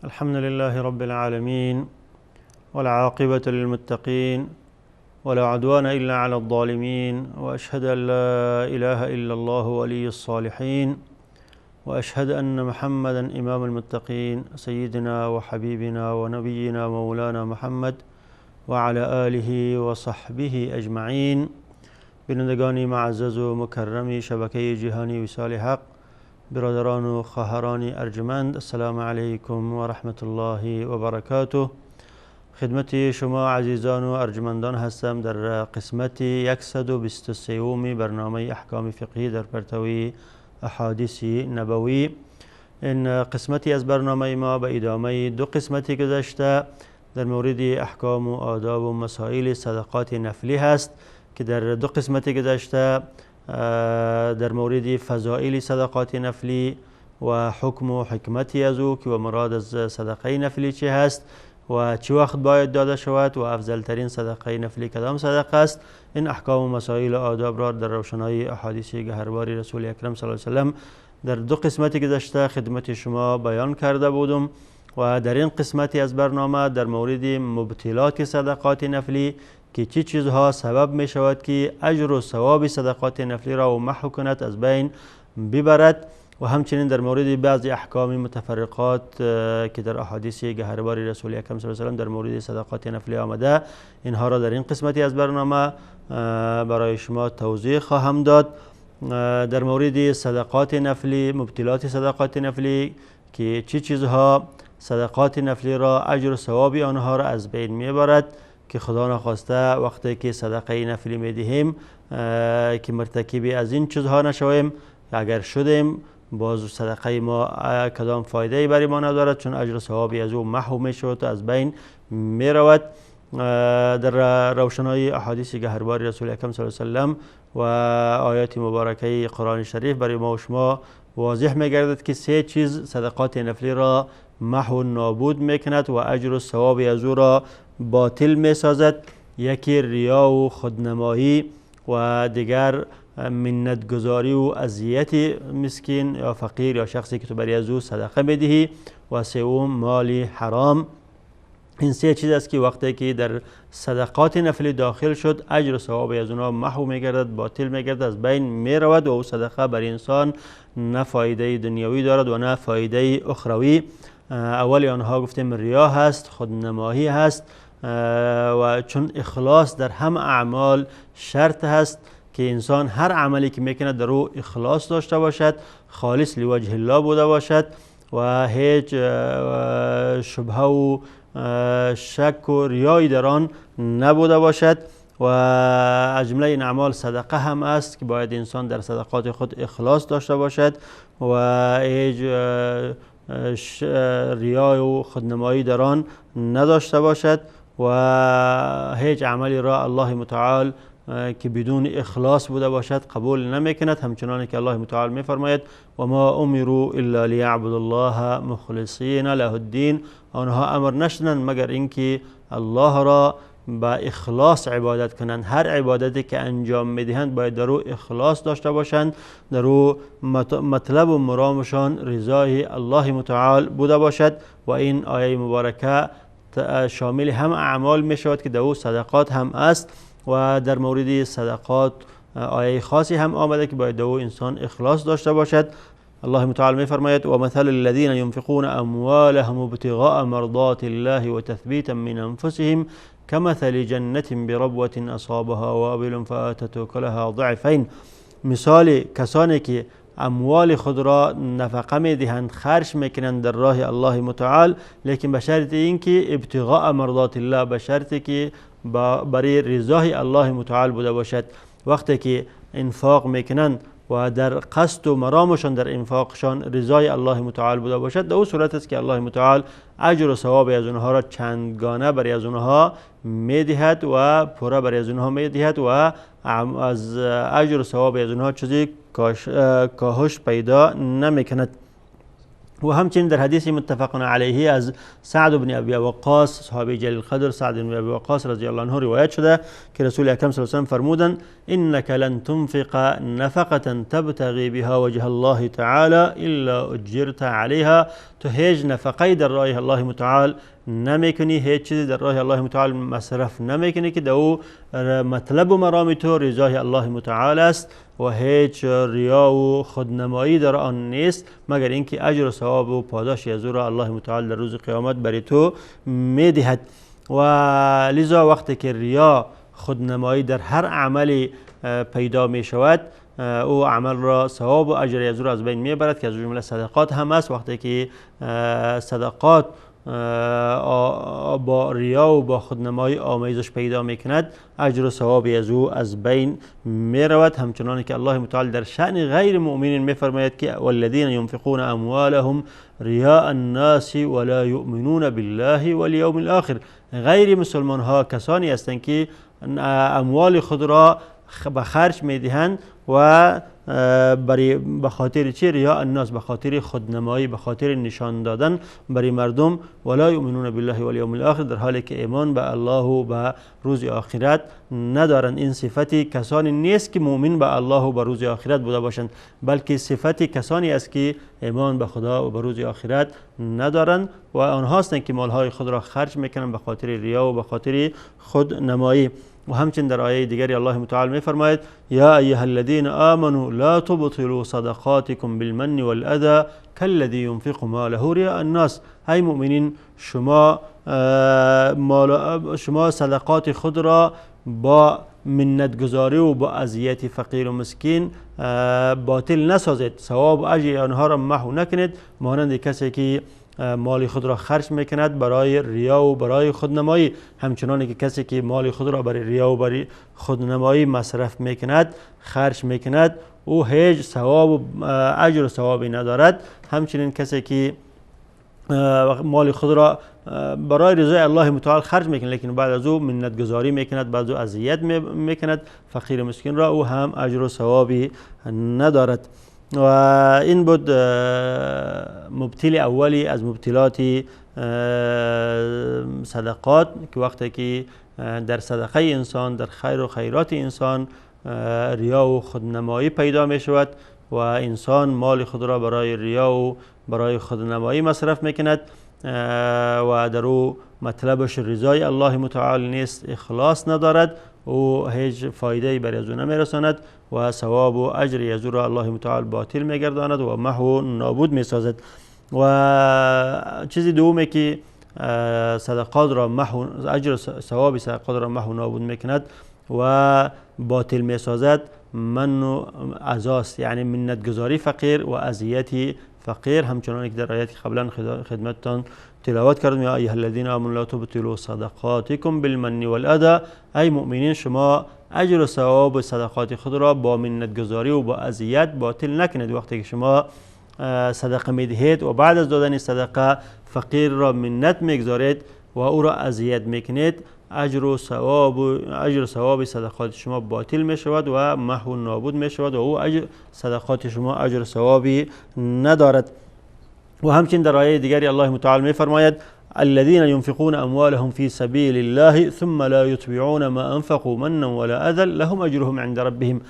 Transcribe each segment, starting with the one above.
الحمد لله رب العالمين والعاقبة للمتقين ولا عدوان إلا على الظالمين وأشهد أن لا إله إلا الله ولي الصالحين وأشهد أن محمدا إمام المتقين سيدنا وحبيبنا ونبينا مولانا محمد وعلى آله وصحبه أجمعين. بینندگان معزز و مکرم شبکه جهانی وصال حق، برادران و خواهران ارجمند، السلام علیکم و رحمت الله و برکاته. خدمت شما عزیزان و ارجمندان هستم در قسمت 123 برنامه احکام فقهی در پرتوی احادیث نبوی. این قسمتی از برنامه ما به ادامه دو قسمتی گذشته در مورد احکام و آداب و مسائل صدقات نفلی هست که در دو قسمت گذشته در مورد فضائل صدقات نفلی و حکم و حکمتی از او که و مراد از صدقه نفلی چه هست و چه وقت باید داده شود و افضل ترین صدقه نفلی کدام صدقه است. این احکام و مسائل و آداب را در روشنایی احادیث گهربار رسول اکرم صلی الله علیه و سلم در دو قسمت گذشته خدمت شما بیان کرده بودم و در این قسمتی از برنامه در مورد مبطلات صدقات نفلی که چه چیزها سبب می شود که اجر و ثواب صدقات نفلی را محو کند، از بین ببرد، و همچنین در مورد بعضی احکام متفرقات که در احادیث گهربار رسول اکرم صلی الله علیه و سلم در مورد صدقات نفلی آمده، اینها را در این قسمتی از برنامه برای شما توضیح خواهم داد. در مورد صدقات نفلی، مبطلات صدقات نفلی که چه چیزها صدقات نفلی را اجر و ثواب آنها را از بین میبرد که خدا نخواسته وقتی که صدقه نفلی میدهیم که مرتکب از این چیزها نشویم، اگر شدیم باز صدقه ما کدام فایده برای ما ندارد، چون اجر و ثوابی از او محو میشود و از بین میرود. در روشنایی احادیث گهربار رسول اکرم صلی الله علیه و سلم و آیات مبارکه قرآن شریف برای ما و شما واضح میگردد که سه چیز صدقات نفلی را محو نابود میکند و اجر و ثواب از او را باطل میسازد. یکی ریا و خودنمایی و دیگر منت گذاری و اذیت مسکین یا فقیر یا شخصی که تو برای از او صدقه میدهی، و سوم مال حرام. این سه چیز است که وقتی که در صدقات نفلی داخل شد اجر و ثواب از اونها محو میگردد، باطل میگردد، از بین میرود و او صدقه بر انسان نه فایده دنیوی دارد و نه فایده اخروی. اولی آنها گفتیم ریا هست، خودنمایی هست، و چون اخلاص در هم اعمال شرط هست که انسان هر عملی که میکنه در او اخلاص داشته باشد، خالص لوجه الله بوده باشد و هیچ شبهه و شک و ریایی در آن نبوده باشد. و از جمله این اعمال صدقه هم است که باید انسان در صدقات خود اخلاص داشته باشد و هیچ ریای و خودنمایی در آن نداشته باشد و هیچ عملی را الله متعال که بدون اخلاص بوده باشد قبول نمیکند، همچنان که الله متعال میفرماید و ما امروا الا لیعبدوا الله مخلصین له الدین. آنها امر نشدند مگر اینکه الله را با اخلاص عبادت کنند. هر عبادتی که انجام میدهند باید در او اخلاص داشته باشند، در او مطلب و مرامشان رضای الله متعال بوده باشد. و این آیه مبارکه شامل هم اعمال می شود که در او صدقات هم است، و در مورد صدقات آیه خاصی هم آمده که باید در او انسان اخلاص داشته باشد. الله متعال می فرماید و مثل الذين ينفقون اموالهم ابتغاء مرضات الله وتثبيتا من انفسهم كمثل جنة بربوة اصابها وابل فآتت اكلها ضعفين. مثال کسانی که اموال خود را نفقه میدهند، خرج میکنند در راه الله متعال، لیکن به شرط اینکه ابتغاء مرضات الله، به شرطی که برای رضای الله متعال بوده باشد. وقتی که انفاق میکنند و در قصد و مرامشان در انفاقشان رضای الله متعال بوده باشد، در او صورت است که الله متعال اجر و ثواب از اونها را چندگانه برای از اونها میدهد و پورا برای از اونها میدهد و از اجر و ثواب از اونها چیزی کاهش پیدا نمیکند. و همچنین در حدیث متفق علیه از سعد بن ابی وقاص صحابی جلیل القدر سعد بن ابی وقاص رضی الله عنه روایت شده که رسول اکرم صلی الله علیه و سلم فرمودند انک لن تنفق نفقه تبتغی بها وجه الله تعالی الا اجرت علیها، تو هیچ نفقه در راه الله متعال نمیکنی، هیچ چیزی در راه الله متعال مصرف نمیکنی که دو مطلب و مرام تو رضای الله متعال است و هیچ ریا و خودنمایی در آن نیست مگر اینکه اجر و ثواب و پاداشی از او را الله متعال در روز قیامت برای تو میدهد. و لذا وقتی که ریا خودنمایی در هر عملی پیدا می شود، او عمل را ثواب و اجر از او را از بین میبرد که از جمله صدقات هم است. وقتی که صدقات با ریا و با خودنمایی آمیزش پیدا میکند، اجر و ثوابی از او از بین میرود. همچنان که الله متعال در شأن غیر مؤمنین میفرماید که والذین ينفقون اموالهم ریاء الناس ولا یؤمنون بالله والیوم الاخر، غیر مسلمان ها کسانی هستند که اموال خود را به خرج میدهند و به خاطر چی؟ ریا الناس، به خاطر خودنمایی، به خاطر نشان دادن برای مردم. ولا یؤمنون بالله والیوم الاخر، در حالی که ایمان به الله و به روز آخرت ندارند. این صفتی کسانی نیست که مؤمن به الله و به روز آخرت بوده باشند، بلکه صفتی کسانی است که ایمان به خدا و به روز آخرت ندارند و آنها هستند که مالهای خود را خرج میکنند به خاطر ریا و به خاطر خودنمایی. و همچنین در آیه دیگری الله متعال میفرماید یا ایها الذین آمنوا لا تبطلوا صدقاتکم بالمن والاذى كالذی ينفق ماله رئاء الناس، ای مؤمنین شما صدقات خود را با منتگذاری و با اذیت فقیر و مسکین باطل نسازید، ثواب و اجر آنها را محو نکنید، مانند کسی که مال خود را خرج میکند برای ریا و برای خودنمایی. همچنان که کسی که مال خود را برای ریا و برای خودنمایی مصرف میکند، خرج میکند، او هیچ ثواب و اجر و ثوابی ندارد. همچنین کسی که مال خود را برای رضای الله متعال خرج میکند لیکن بعد از او منت گذاری میکند، بعد از او اذیت میکند فقیر مسکین را، او هم اجر و ثوابی ندارد. و این بود مبتل اولی از مبتلات صدقات که وقتی که در صدقه انسان، در خیر و خیرات انسان ریا و خودنمایی پیدا می شود و انسان مال خود را برای ریا و برای خودنمایی مصرف میکند و در او مطلبش رضای الله متعال نیست، اخلاص ندارد، او هیچ فایده برای از او نمیرساند و ثواب و اجر از او را الله متعال باطل میگرداند و محو نابود میسازد. و چیزی دومی که صدقات را محو، اجر و ثواب صدقات را محو نابود میکند و باطل میسازد من و عزاست، یعنی منت گذاری فقیر و اذیت فقیر. همچنان که در آیات قبلا خدمتتان تلاوت کردم یا ایها الذین آمنوا لا تبطلوا صدقاتکم بالمن والاذى، ای مؤمنین شما اجر و ثواب و صدقات خود را با منت گذاری و با اذیت باطل نکنید. وقتی که شما صدقه میدهید و بعد از دادن صدقه فقیر را منت میگذارید و او را اذیت میکنید، اجر و ثواب صدقات شما باطل می شود و محو نابود می شود و او صدقات شما اجر و ثوابی ندارد. و همچنین در آیه دیگری الله متعال می فرماید الذين ينفقون اموالهم في سبيل الله ثم لا يتبعون ما انفقوا منا ولا اذى لهم اجرهم عند ربهم،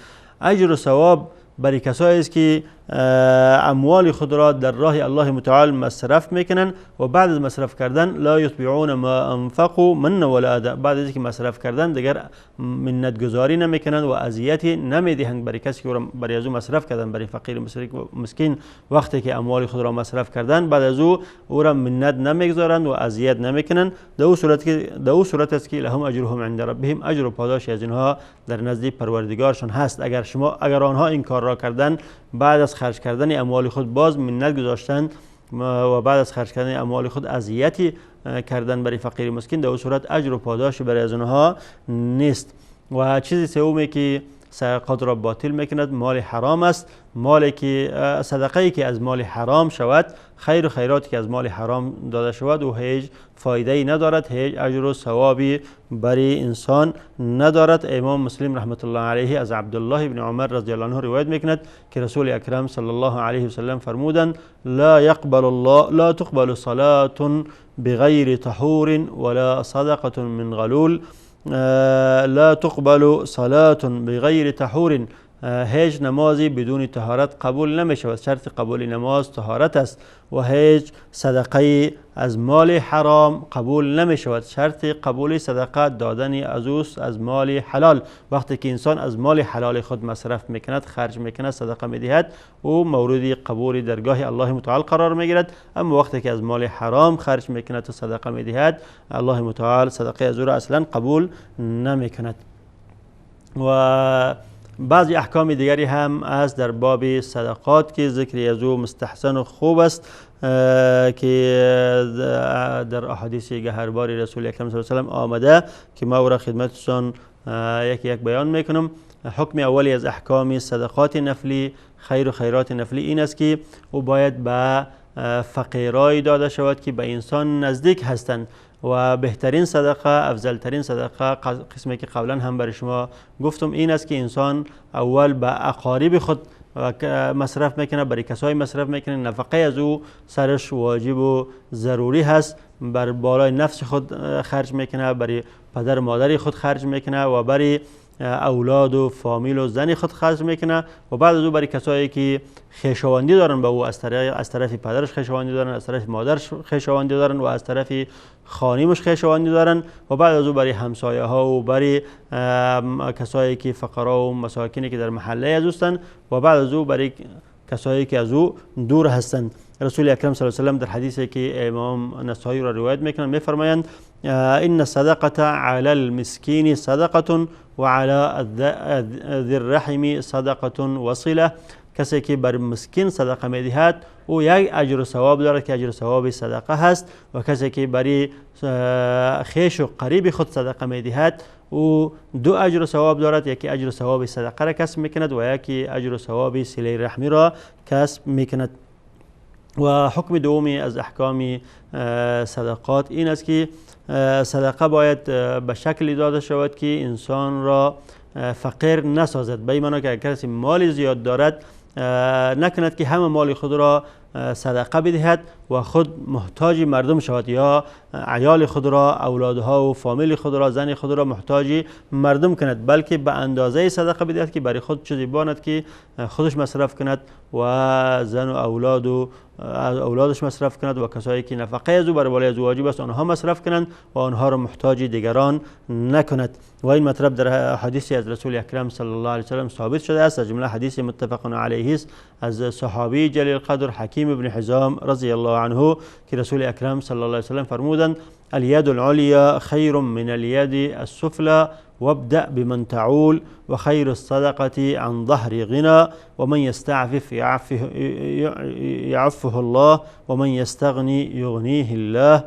اجر و ثواب برای کسایی است که اموال خود را در راه الله متعال مصرف میکنن و بعد از مصرف کردن لا یتبعون ما انفقوا منا ولا اذى، بعد از که مصرف کردن دیگر منت گذاری نمیکنن و اذیتی نمیدهند برای کسی که برای از او مصرف کردن، برای فقیر مسکین وقتی که اموال خود را مصرف کردن بعد از او را منت نمیگذارند و اذیت نمیکنن. در او صورت است که لهم اجرهم عند ربهم، اجر و پاداشی از اینها در نزد پروردگارشان هست. اگر آنها این کار را کردن، بعد از خرج کردن اموال خود باز منت گذاشتند و بعد از خرج کردن اموال خود اذیتی کردن برای فقیر مسکین، در اون صورت اجر و پاداشی برای از آنها نیست. و چیزی سومی که صدقات را باطل میکند، مال حرام است. مالی که صدقه‌ای که از مال حرام شود، خیر و خیراتی که از مال حرام داده شود و هیچ فایده ای ندارد، هیچ اجر و ثوابی برای انسان ندارد. امام مسلم رحمت الله علیه از عبدالله بن عمر رضی الله عنه روایت میکند که رسول اکرم صلی الله علیه و سلم فرمودند: لا تقبل صلاة بغیر طهور ولا صدقة من غلول. لا تقبل صلاة بغیر طهور، هیچ نمازی بدون طهارت قبول نمی شود. شرط قبول نماز طهارت است. و هیچ صدقه از مال حرام قبول نمی شود. شرط قبول صدقه دادن از مال حلال. وقتی که انسان از مال حلال خود مصرف میکند، خرج میکند، صدقه میدهد، او مورد قبول درگاه الله متعال قرار میگیرد. اما وقتی که از مال حرام خرج میکند و صدقه میدهد، الله متعال صدقه از او را اصلا قبول نمیکند. و بعضی احکام دیگری هم از در باب صدقات که ذکری از او مستحسن و خوب است که در احادیث گهرباری رسول اکرم صلی الله علیه و سلم آمده که ما او را خدمتشان یک بیان میکنم. حکم اولی از احکام صدقات نفلی، خیر و خیرات نفلی این است که او باید به فقیرای داده شود که به انسان نزدیک هستند. و بهترین صدقه، افضلترین صدقه، قسمی که قبلا هم برای شما گفتم، این است که انسان اول به اقارب خود مصرف میکنه، برای کسای مصرف میکنه. نفقه از او سرش واجب و ضروری هست. بر بالای نفس خود خرج میکنه، برای پدر و مادر خود خرج میکنه و برای اولاد و فامیل و زن خود خرج میکنه. و بعد از او برای کسایی که خویشاوندی دارن به او، از طرف پدرش خویشاوندی دارن، از طرف مادرش خویشاوندی دارن و از طرف خانیمش خویشاوندی دارن. و بعد از او برای همسایه ها و برای کسایی که فقرا و مساکینی که در محله از اوستن. و بعد از او برای کسایی که از او دور هستند. رسول اکرم صلی الله علیه و سلم در حدیثی که امام نسائی را روایت میکنند میفرمایند: ان الصدقه علی المسکین صدقه و علی ذی الرحم صدقه وصله. کسی که بر مسکین صدقه میدهد او یک اجر و ثواب دارد که اجر و ثواب صدقه هست. و کسی که برای خویش و قریب خود صدقه میدهد او دو اجر و ثواب دارد، یکی اجر و ثواب صدقه را کسب میکند و یکی اجر و ثواب صله رحمی را کسب میکند. و حکم دومی از احکام صدقات این است که صدقه باید به شکلی داده شود که انسان را فقیر نسازد. به این معنی که اگر کسی مال زیاد دارد نکند که همه مال خود را صدقه بدهد و خود محتاج مردم شود، یا عیال خود را، اولادها و فامیل خود را، زن خود را محتاج مردم کند، بلکه به اندازه صدقه بدهد که برای خود چیزی باند که خودش مصرف کند و زن و اولادش مصرف کند و کسایی که نفقه از او بر بالای از واجب است آنها مصرف کنند و آنها را محتاج دیگران نکند. و این مطلب در حدیثی از رسول اکرم صلی الله علیه و سلم ثابت شده است. از جمله حدیث متفق علیه است از صحابی جلیل قدر حکیم ابن حزام رضی الله عنه که رسول اکرم صلی الله علیه و سلم فرمودند: الید العلیا خیر من الید السفلی وابدأ بمن تعول و خیر الصدقه عن ظهر غنا و من یستعفف یعفه الله و من یستغنی یغنیه الله.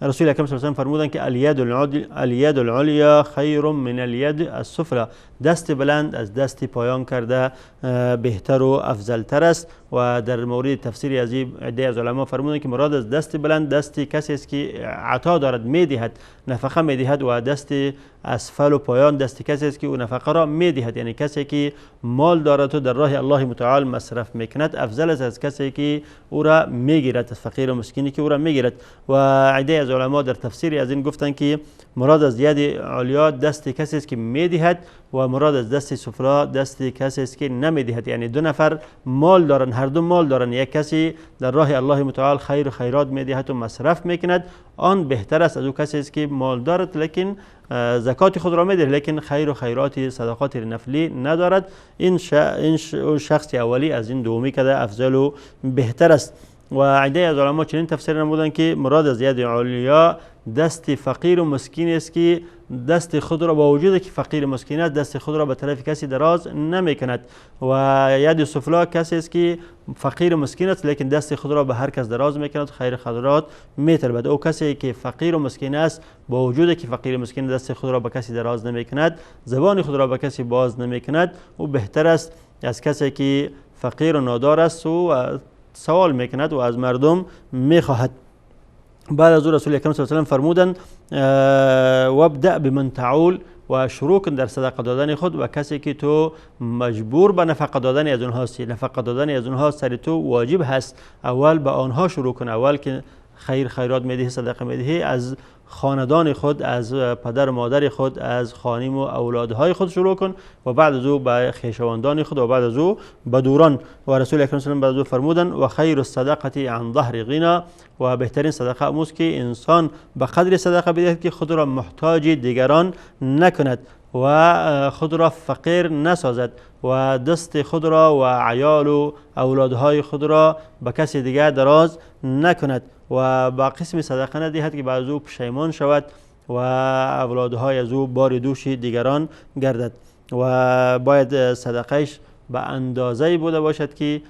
رسول اکرم صلی الله علیه و سلم فرمودند که الید العلیا خیر من الید السفلی، دست بلند از دست پایان کرده بهتر و افضلتر است. و در مورد تفسیر از این عده از علما فرمودند که مراد از دست بلند دستی کسی است که عطا دارد، میدهد، نفقه میدهد، و دست اسفل و پایان دست کسی است که او نفقه را میدهد، یعنی کسی که مال دارد و در راه الله متعال مصرف میکند افضل است از کسی که او را میگیرد، از فقیر و مسکینی که او را میگیرد. و عده از علما در تفسیر از این گفتند که مراد از ید علیا دست کسی است که میدهد و مراد از دست سفلی دست کسی است که نمیدهد. یعنی دو نفر مال دارن، هر دو مال دارن، یک کسی در راه الله متعال خیر و خیرات میدهد و مصرف میکند، آن بهتر است از او کسی است که مال دارد لیکن زکات خود را میده لیکن خیر و خیرات صدقات نفلی ندارد. این شخص اولی از این دومی که افضل و بهتر است. و عده از علما چنین تفسیر نمودند که مراد از ید علیا دست فقیر و مسکین است که دست خود را با وجود که فقیر و مسکین است دست خود را به طرف کسی دراز نمی کند و ید سفلا کسی است که فقیر و مسکین است لیکن دست خود را به هر کس دراز می کند خیر خیرات می طلبد. او کسی که فقیر و مسکین است با وجود که فقیر و مسکین دست خود را به کسی دراز نمی کند زبان خود را به کسی باز نمی کند او بهتر است از کسی که فقیر و نادار است و سوال می کند و از مردم می خواهد. بعد از او رسول اکرم صلی الله علیه و فرمودند وابدأ بمن تعول و شروع کن در صدقه دادن خود و کسی که تو مجبور به نفقه دادن از اونها هستی نفقه دادن از اونها سر تو واجب هست اول به آنها شروع کن اول که خیرات میدهی صدقه میدهی از خاندان خود از پدر و مادر خود از خانم و اولادهای خود شروع کن و بعد از او به خویشاوندان خود و بعد از او به دوران و رسول اکرم صلی الله علیه و بعد از او فرمودن و خیر الصدقه عن ظهر غنا و بهترین صدقه اموز که انسان به قدر صدقه بدهد که خود را محتاج دیگران نکند و خود را فقیر نسازد و دست خود را و عیال و اولادهای خود را به کسی دیگر دراز نکند و با قسم صدقه ندهد که بعد از او پشیمان شود و اولادهای از او بار دوش دیگران گردد و باید صدقهش به اندازه‌ای بوده باشد که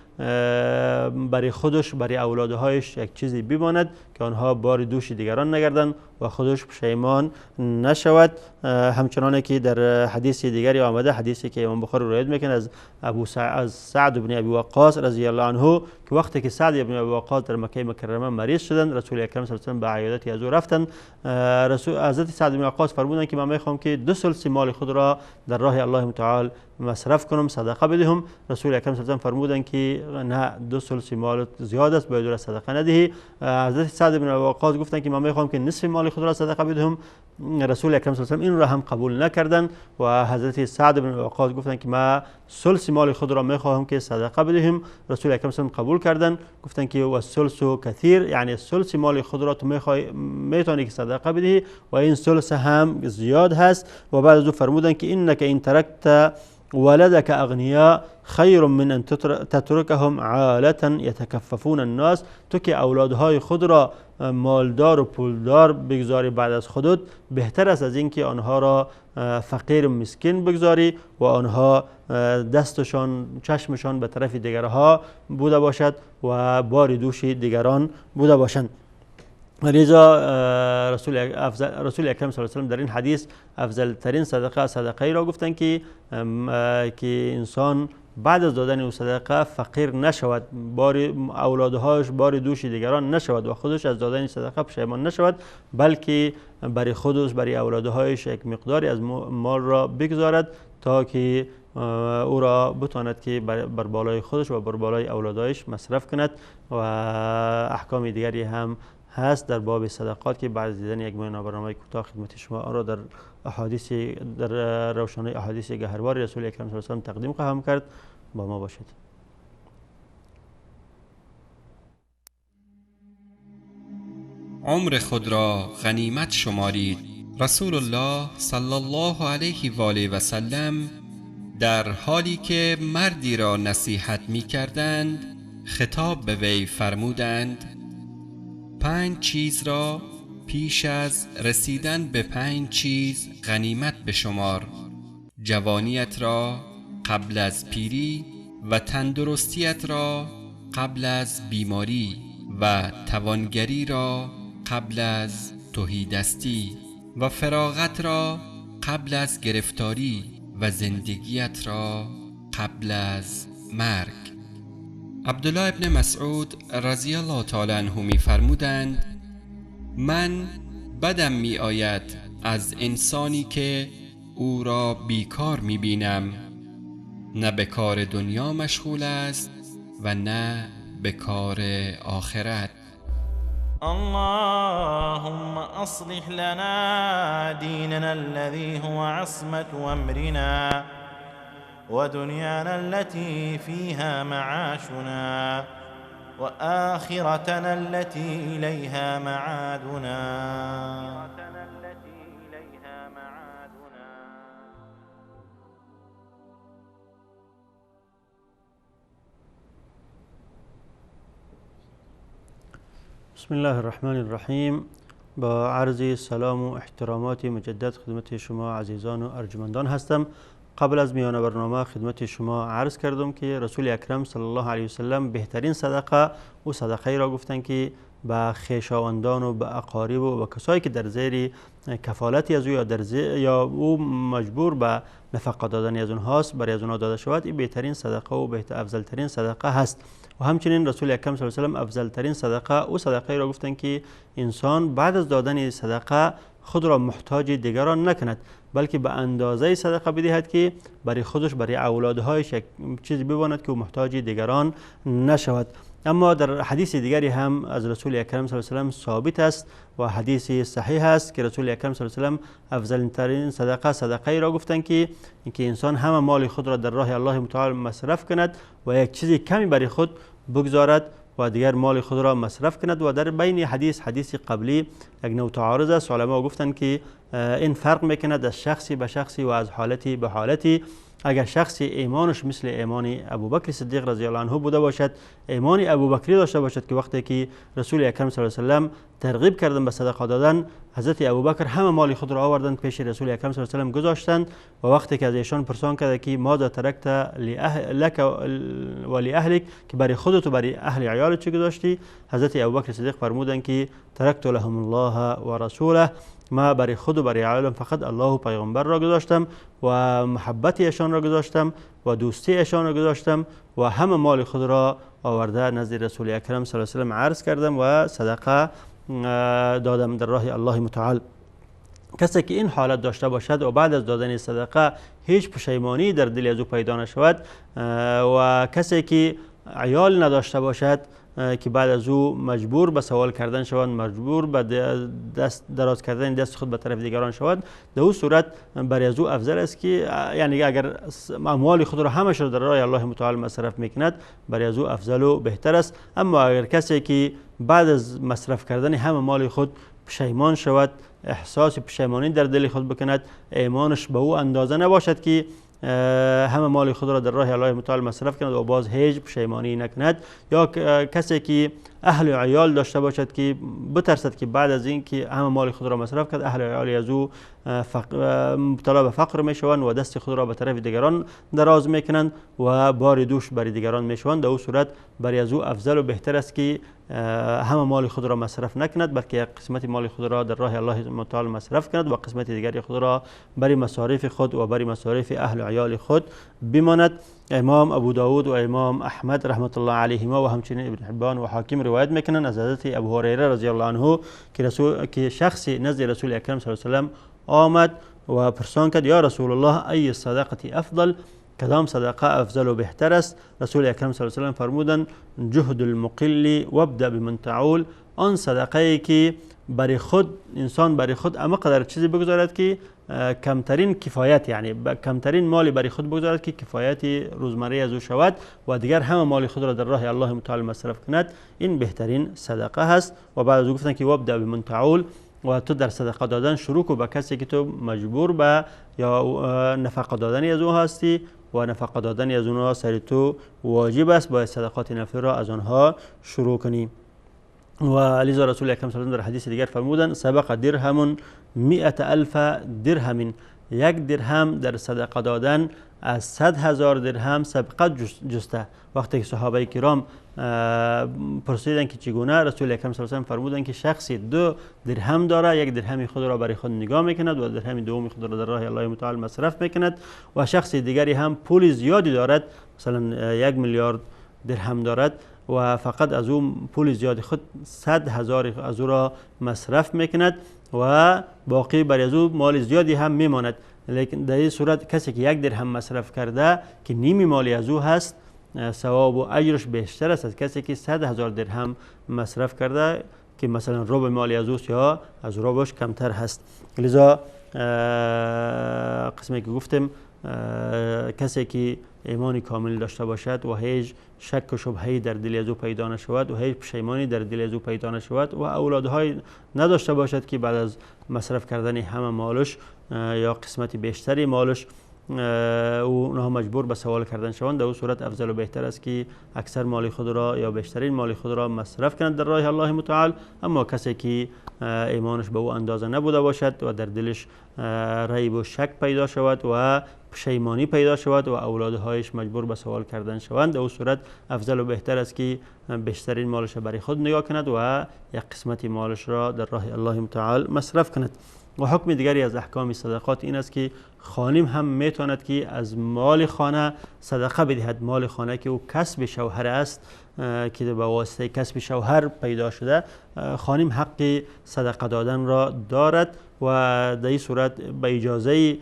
برای خودش برای اولادهایش یک چیزی بماند که آنها بار دوش دیگران نگردند و خودش پشیمان نشود. همچنانه که در حدیث دیگری آمده حدیثی که امام بخاری روایت میکنه از سعد بن ابی وقاص رضی الله عنه که وقتی که سعد بن ابی وقاص در مکه مکرمه مریض شدند رسول اکرم صلی الله علیه و به عیادت از او رفتند. حضرت سعد بن وقاص فرمودند که من میخوام که 2 ثلث مال خود را در راه الله تعالی مصرف کنم صدقه بدهم. رسول اکرم صلی الله علیه و فرمودند که نه 2 ثلث مال زیاد است باید صدقه ندهی. حضرت سعد بن وقاص گفتند که من میخوام که نصف مال خود را صدقه بدهم. رسول اکرم صلی الله علیه و این را هم قبول نکردند و حضرت سعد بن وقاص گفتند که ما ثلث مال خود را میخواهم که صدقه بدهم. رسول اکرم صلی الله علیه و قبول کردند گفتند که و الثلث کثیر یعنی ثلث مال خود را تو میتونی که صدقه بدهی و این ثلث هم زیاد هست و بعد از او فرمودند که انک ان ترکت ولدك اغنیاء خیر من ان تترکهم عالة یتکففون الناس تو که اولادهای خود را مالدار و پولدار بگذاری بعد از خودت بهتر است از اینکه آنها را فقیر و مسکین بگذاری و آنها دستشان چشمشان به طرف دیگرها بوده باشد و بار دوش دیگران بوده باشند. لذا رسول اکرم صلی الله علیه و در این حدیث افضل ترین صدقه را گفتند که انسان بعد از دادن او صدقه فقیر نشود بار اولادهاش بار دوش دیگران نشود و خودش از دادن صدقه پشیمان نشود بلکه برای خودش برای اولادهایش یک مقداری از مال را بگذارد تا که او را بتواند که بر بالای خودش و بر بالای اولادهایش مصرف کند و احکام دیگری هم هست در باب صدقات که بعد از دیدن یک برنامه کوتاه خدمت شما آن را در روشنای احادیث گهربار رسول اکرم صلی الله علیه و تقدیم خواهم کرد. با ما باشید. عمر خود را غنیمت شمارید. رسول الله صلی الله علیه و آله و سلم در حالی که مردی را نصیحت می کردند خطاب به وی فرمودند 5 چیز را پیش از رسیدن به 5 چیز غنیمت بشمار: جوانیت را قبل از پیری و تندرستیت را قبل از بیماری و توانگری را قبل از تهیدستی و فراغت را قبل از گرفتاری و زندگیت را قبل از مرگ. عبدالله ابن مسعود رضی الله تعالی عنه می فرمودند من بدم می آید از انسانی که او را بیکار می بینم، نه به کار دنیا مشغول است و نه به کار آخرت. اللهم اصلح لنا ديننا الذي هو عصمة أمرنا ودنيانا التي فيها معاشنا وآخرتنا التي إليها معادنا. بسم الله الرحمن الرحیم با عرض سلام و احترامات مجدد خدمت شما عزیزان و ارجمندان هستم. قبل از میان برنامه خدمت شما عرض کردم که رسول اکرم صلی الله علیه و سلم بهترین صدقه و صدقه را گفتن که به خویشاوندان و به اقارب و به کسایی که در زیر کفالتی از او یا او مجبور به نفقه دادن از اونهاست برای از اونها داده شود، این بهترین صدقه و افضلترین صدقه هست. و همچنین رسول اکرم صلی الله علیه و سلم افضلترین صدقه او صدقه را گفتن که انسان بعد از دادن صدقه خود را محتاج دیگران نکند، بلکه به اندازه صدقه بدهد که برای خودش برای اولادهایش یک چیزی بباند که او محتاج دیگران نشود. اما در حدیث دیگری هم از رسول اکرم صلی الله علیه و سلم ثابت است و حدیث صحیح است که رسول اکرم صلی الله علیه و سلم افضل ترین صدقه را گفتند که اینکه انسان همه مال خود را در راه الله متعال مصرف کند و یک چیزی کمی برای خود بگذارد و دیگر مال خود را مصرف کند. و در بین حدیث قبلی یک نوع تعارض است. علما گفتند که این فرق میکند از شخصی به شخصی و از حالتی به حالتی. اگر شخصی ایمانش مثل ایمان ابوبکر صدیق رضی الله عنه بوده باشد، ایمان ابوبکری داشته باشد که وقتی که رسول اکرم صلی الله علیه و سلم ترغیب کردن به صدقه دادن، حضرت ابوبکر همه مال خود را آوردند پیش رسول اکرم صلی الله علیه و سلم گذاشتند و وقتی که از ایشان پرسان کرد که ماذا ترکت لک و لاهلک، که برای خودت و برای اهل عیالت چه گذاشتی، حضرت ابوبکر صدیق فرمودند که ترکت لهم الله و رسوله، ما برای خود و برای عالم فقط الله و پیغمبر را گذاشتم و محبت ایشان را گذاشتم و دوستی ایشان را گذاشتم و همه مال خود را آورده نزد رسول اکرم صلی الله علیه و سلم عرض کردم و صدقه دادم در راه الله متعال. کسی که این حالت داشته باشد و بعد از دادن صدقه هیچ پشیمانی در دل از او پیدا نشود و کسی که عیال نداشته باشد که بعد از او مجبور به سوال کردن شود، مجبور به دست دراز کردن دست خود به طرف دیگران شود، در او صورت برای از او افضل است که یعنی اگر اموال خود را همش در راه الله متعال مصرف میکند برای از او افضل و بهتر است. اما اگر کسی که بعد از مصرف کردن همه مال خود پشیمان شود، احساس پشیمانی در دل خود بکند، ایمانش به او اندازه نباشد که همه مال خود را در راه الله متعال مصرف کند و باز هیچ پشیمانی نکند، یا کسی که اهل و عیال داشته باشد که بترسد که بعد از این که همه مال خود را مصرف کرد اهل و عیال از او مبتلا به فقر میشوند و دست خود را به طرف دیگران دراز میکنند و بار دوش برای دیگران میشوند، در او صورت برای از او افضل و بهتر است که همه مال خود را مصرف نکند، بلکه یک قسمت مال خود را در راه الله متعال مصرف کند و قسمت دیگری خود را برای مصارف خود و برای مصارف اهل و عیال خود بماند. امام ابو داود و امام احمد رحمت الله علیهما و همچنین ابن حبان و حاکم روایت میکنند از حضرت ابو هریره رضی الله عنه که شخصی نزد رسول اکرم صلی الله علیه و سلم آمد و پرسان کرد یا رسول الله ای صدقه افضل، کدام صدقه افضل و بهتر است؟ رسول اکرم صلی الله علیه و سلم فرمودند جهد المقل وابدا بمن تعول، آن صدقه ای که برای خود انسان برای خود اما قدر چیزی بگذارد که کمترین کفایت، یعنی کمترین مالی برای خود بگذارد که کفایت روزمره از او شود و دیگر همه مال خود را در راه الله متعال مصرف کند، این بهترین صدقه هست. و بعد از او گفتن که وابدا بمن تعول، و تو در صدقه دادن شروع کو به کسی که تو مجبور به یا نفقه دادن از او هستی و نفقه دادن از اونها سر تو واجب است، باید صدقات نفلی را از آنها شروع کنی. و لذا رسول اکرم صلی الله علیه و آله در حدیث دیگر فرمودند سبق درهم 100,000 درهم، یک درهم در صدقه دادن از 100,000 درهم سبقت جسته. وقتی که صحابه کرام پرسیدند که چگونه، رسول اکرم صلی الله علیه و آله فرمودند که شخصی 2 درهم داره، یک درهم خود را برای خود نگاه میکند و درهم دوم خود را در راه الله متعال مصرف میکند، و شخص دیگری هم پول زیادی دارد، مثلا 1 میلیارد درهم دارد و فقط از اون پول زیادی خود 100,000 از او را مصرف میکند و باقی برای از او مال زیادی هم میماند. لیکن در این صورت کسی که 1 درهم مصرف کرده که نیمی مالی از او هست، ثواب و اجرش بیشتر است از کسی که 100,000 درهم مصرف کرده که مثلا ربع مالی از اوست یا از ربعش کمتر هست. لذا قسمی که گفتم کسی که ایمان کامل داشته باشد و هیچ شک و شبهه‌ای در دل از او پیدا نشود و هیچ پشیمانی در دل از او پیدا نشود و اولادهای نداشته باشد که بعد از مصرف کردن همه مالش یا قسمت بیشتری مالش اونها مجبور به سوال کردن شوند، در اون صورت افضل و بهتر است که اکثر مال خود را یا بیشترین مال خود را مصرف کنند در راه الله متعال. اما کسی که ایمانش به او اندازه نبوده باشد و در دلش ریب و شک پیدا شود و پشیمانی پیدا شود و اولادهایش مجبور به سوال کردن شوند، در اون صورت افضل و بهتر است که بیشترین مالش برای خود نگاه کند و یک قسمتی مالش را در راه الله متعال مصرف کند. و حکم دیگری از احکام صدقات این است که خانم هم میتواند که از مال خانه صدقه بدهد. مال خانه که او کسب شوهر است، که به واسطه کسب شوهر پیدا شده، خانم حق صدقه دادن را دارد و در این صورت به اجازه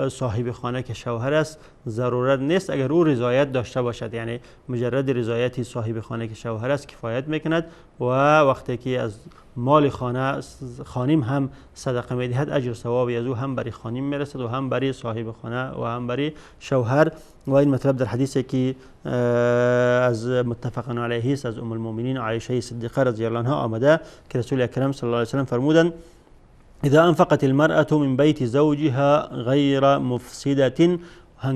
صاحب خانه که شوهر است ضرورت نیست اگر او رضایت داشته باشد. یعنی مجرد رضایت صاحب خانه که شوهر است کفایت میکند و وقتی که از مال خانه خانم هم صدقه میدهد، اجر ثوابی از او هم برای خانم میرسد و هم برای صاحب خانه و هم برای شوهر. و این مطلب در حدیثی که از متفق علیه است از ام المؤمنین عایشه صدیقه رضی الله عنها آمده که رسول اکرم صلی الله علیه و سلم فرمودند: اذا انفقت المرأة من بیت زوجها غیر مفسدة،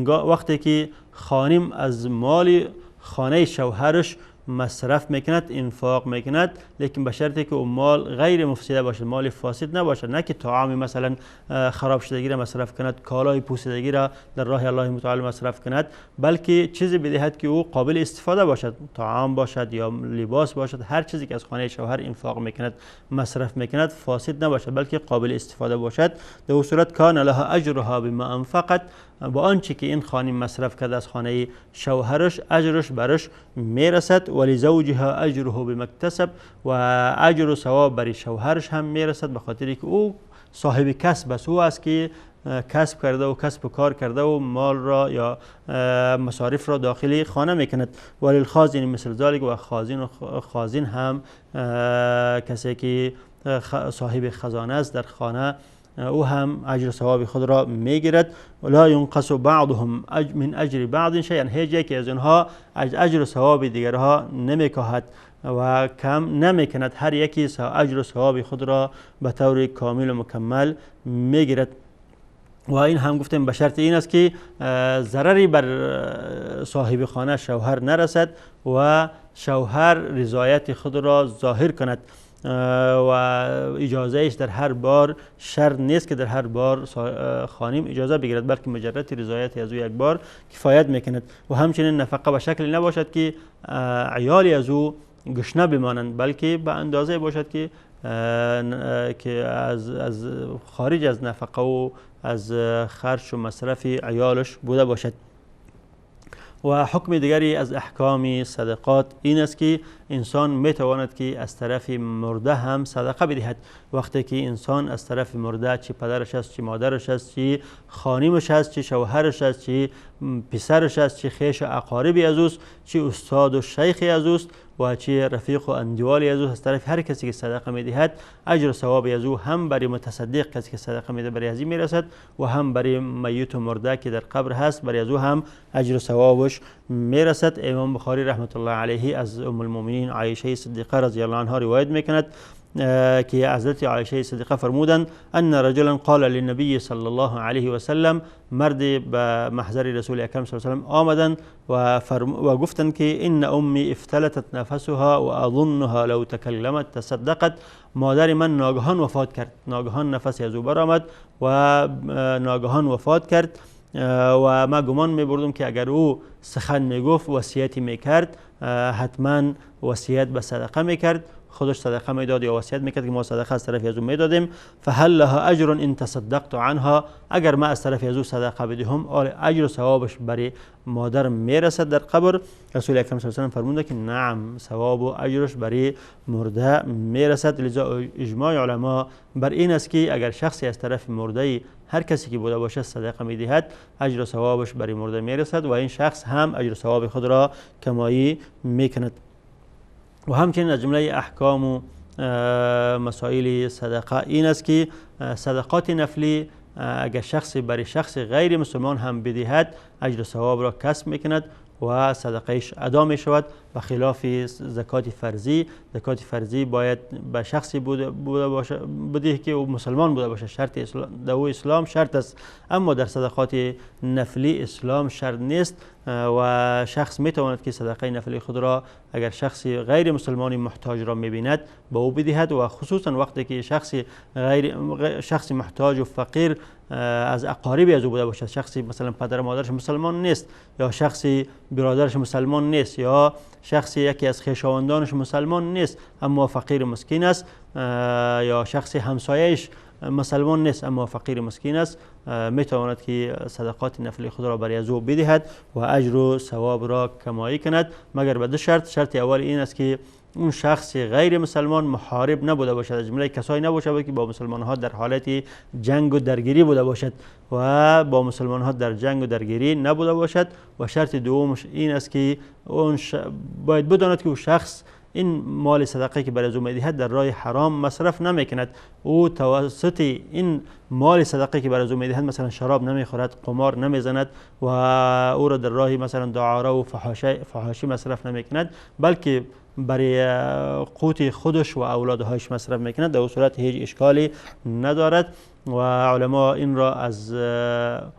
وقتی که خانم از مال خانه شوهرش مصرف میکند، انفاق میکند، لیکن به شرطی که اون مال غیر مفسده باشد، مال فاسد نباشد. نه که طعام مثلا خراب شدگی را مصرف کند، کالای پوسیدگی را در راه الله متعال مصرف کند، بلکه چیزی بدهد که او قابل استفاده باشد، طعام باشد یا لباس باشد، هر چیزی که از خانه شوهر انفاق میکند مصرف میکند فاسد نباشد بلکه قابل استفاده باشد. در اون صورت کان لها اجرها بما انفقت، با آنچه که این خانم مصرف کرده از خانه شوهرش اجرش برش میرسد. ولزوجها اجره بما اکتسب، و اجر و ثواب برای شوهرش هم میرسد به خاطری که او صاحب کسب است، او است که کسب کرده و کسب و کار کرده و مال را یا مصارف را داخلی خانه میکند. وللخازن مثل ذلك، و خازن هم کسی که صاحب خزانه است در خانه، او هم اجر ثواب خود را میگیرد. ولا ينقص بعضهم من اجر بعض شيئا، هیچ یک از آنها اجر ثواب دیگرها نمیکاهد و کم نمیکند، هر یکی اجر و ثواب خود را به طور کامل و مکمل میگیرد. و این هم گفتیم به شرط این است که ضرری بر صاحب خانه شوهر نرسد و شوهر رضایت خود را ظاهر کند و اجازهش در هر بار شرط نیست که در هر بار خانم اجازه بگیرد، بلکه مجرد رضایت از او یک بار کفایت میکند. و همچنین نفقه به شکلی نباشد که عیالی از او گشنه بمانند، بلکه به اندازه باشد که از خارج از نفقه و از خرج و مصرف عیالش بوده باشد. و حکم دیگری از احکام صدقات این است که انسان میتواند که از طرف مرده هم صدقه بدهد. وقتی که انسان از طرف مرده، چه پدرش است، چه مادرش است، چه خانمش است، چه شوهرش است، چه پسرش است، چه خویش و اقاربی از اوست، چه استاد و شیخی از اوست و چه رفیق و اندوالی از اوست، از طرف هر کسی که صدقه میدهد اجر و ثواب از او هم برای متصدق کسی که صدقه میده برای ازی میرسد و هم برای میت و مرده که در قبر هست برای از او هم اجر و ثوابش میرسد. امام بخاری رحمت الله علیه از ام المؤمنین عایشه صدیقه رضی الله عنها روایت میکند که حضرت عایشه صدیقه فرمودند ان رجلا قال للنبی صلی الله علیه و سلم، مردی به محضر رسول اکرم صلی الله علیه و سلم آمدند و گفتند که ان امی افتلتت نفسها و اظنها لو تکلمت تصدقت، مادر من ناگهان وفات کرد، ناگهان نفسی از او برآمد و ناگهان وفات کرد و ما گمان می‌بردم که اگر او سخن میگفت وصیتی میکرد حتما وصیت به صدقه میکرد، خودش صدقه میداد یا وصیت میکرد که ما صدقه از طرف از او میدادیم. فهل لها اجر ان تصدقت عنها، اگر ما از طرف از او صدقه بدهم اجر و ثوابش برای مادر میرسد در قبر. رسول اکرم صلی الله علیه و سلم فرموده که نعم، ثواب و اجرش برای مرده میرسد. لذا اجماع علما بر این است که اگر شخصی از طرف مرده هر کسی که بوده باشد صدقه میدهد اجر و ثوابش برای مرده میرسد و این شخص هم اجر و ثواب خود را کمایی میکند. و همچنین از جمله احکام و مسائل صدقه این است که صدقات نفلی اگر شخصی برای شخص غیر مسلمان هم بدهد اجر و ثواب را کسب میکند و صدقهش ادا می شود، به خلاف زکات فرضی. زکات فرضی باید به شخصی بوده که او مسلمان بوده باشه، شرط در اسلام شرط است، اما در صدقات نفلی اسلام شرط نیست و شخص می تواند که صدقه نفلی خود را اگر شخصی غیر مسلمانی محتاج را می بیند به او بدهد، و خصوصا وقتی که شخصی محتاج و فقیر از اقاربی از او بوده باشد، شخصی مثلا پدر و مادرش مسلمان نیست، یا شخصی برادرش مسلمان نیست، یا شخصی یکی از خویشاوندانش مسلمان نیست اما فقیر مسکین است، یا شخصی همسایه‌اش مسلمان نیست اما فقیر مسکین است، می تواند که صدقات نفلی خود را برای از او بدهد و اجر و ثواب را کمایی کند، مگر به دو شرط. شرط اول این است که اون شخص غیر مسلمان محارب نبوده باشد، از جمله کسایی نباشد که با مسلمان ها در حالت جنگ و درگیری بوده باشد و با مسلمان ها در جنگ و درگیری نبوده باشد. و شرط دومش این است که اون باید بداند که اون شخص این مال صدقه که برای او میدهد در راه حرام مصرف نمیکند، او توسط این مال صدقه که برای او میدهد مثلا شراب نمیخورد، قمار نمیزند و او را در راه مثلا دعاره و فحاشی مصرف نمیکند، بلکه برای قوت خودش و اولادهایش مصرف میکند. در اون صورت هیچ اشکالی ندارد و علما این را از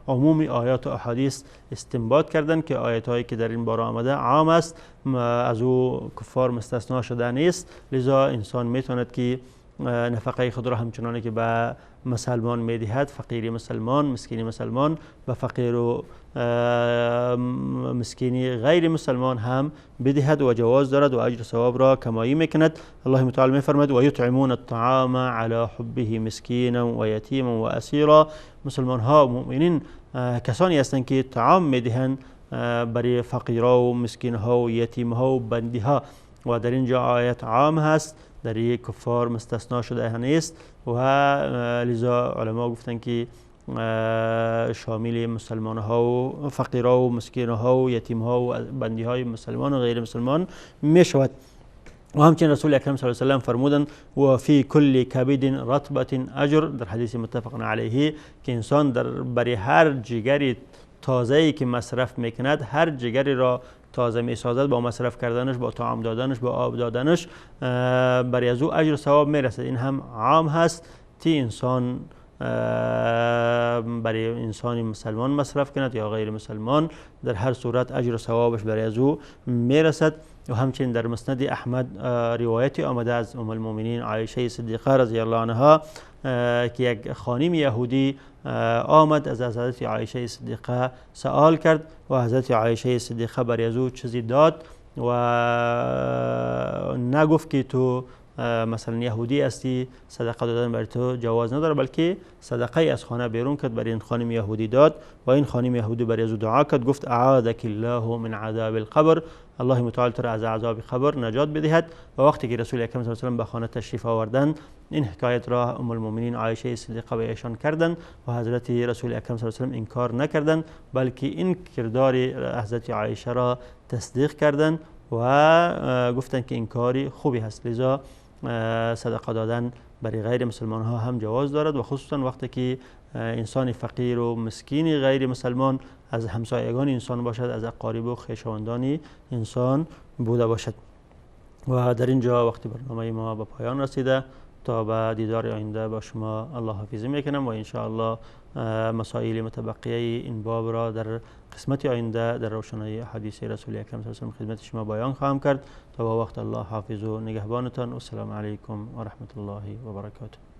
عموم آیات و احادیث استنباط کردند که آیات هایی که در این باره آمده عام است، از او کفار مستثنا شده نیست، لذا انسان میتواند که نفقه خود را همچنانی که به مسلمان میدهد، فقیری مسلمان، مسکینی مسلمان، و فقیر و مسکینی غیر مسلمان هم بدهد و جواز دارد و اجر ثواب را کمایی میکند. الله تعالی میفرماید و یطعمون الطعام علی حبه مسکینا و یتیما و اسیرا. مسلمان ها مؤمنین کسانی هستند که طعام میدهند برای فقیرها و مسکین ها و یتیم ها و بندی ها، و در اینجا آیت عام هست، در یک کفار مستثنا شده نیست و لذا علما گفتن که شامل مسلمان ها و فقیرها و مسکین ها و یتیم ها و بندی های مسلمان و غیر مسلمان می شود. و همچنین رسول اکرم صلی الله علیه و سلم فرمودند و فی کل کبد رطبه اجر، در حدیث متفق علیه، که انسان برای هر جگری تازه‌ای که مصرف میکند، هر جگری را تازه می سازد، با مصرف کردنش، با طعام دادنش، با آب دادنش، برای از او اجر ثواب میرسد. این هم عام هست تی انسان برای انسانی مسلمان مصرف کند یا غیر مسلمان، در هر صورت اجر و ثوابش برای از او میرسد. و همچنین در مسند احمد روایتی آمده از ام المؤمنین عایشه صدیقه رضی الله عنها که یک خانم یهودی آمد از حضرت عایشه صدیقه سوال کرد و حضرت عایشه صدیقه برای از او چیزی داد و نگفت که تو مثلا یهودی هستی، صدقه دادن برای تو جواز نداره، بلکه صدقه از خانه بیرون کرد برای این خانم یهودی داد و این خانم یهودی برای از دعا کرد، گفت اعاذک الله من عذاب القبر، الله متعال تو را از عذاب قبر نجات بدهد. و وقتی که رسول اکرم صلی الله علیه و سلم به خانه تشریف آوردند، این حکایت را ام المؤمنین عایشه صدیقه به ایشان کردند و حضرت رسول اکرم صلی الله علیه و سلم انکار نکردند، بلکه این کردار حضرت عایشه را تصدیق کردند و گفتند که این کاری خوبی هست. لذا صدقه دادن برای غیر مسلمان ها هم جواز دارد و خصوصا وقتی که انسان فقیر و مسکین غیر مسلمان از همسایگان انسان باشد، از اقارب و خویشاوندان انسان بوده باشد. و در اینجا وقتی برنامه ما به پایان رسیده، تا به دیدار آینده با شما الله حافظی میکنم و ان شاء الله مسائل متبقیه این باب را در قسمت آینده در روشنایی حدیث رسول اکرم صلی الله علیه و خدمت شما بیان خواهم کرد. تا با وقت الله حافظ و نگهبانتان. و السلام علیکم و رحمت الله و برکاته.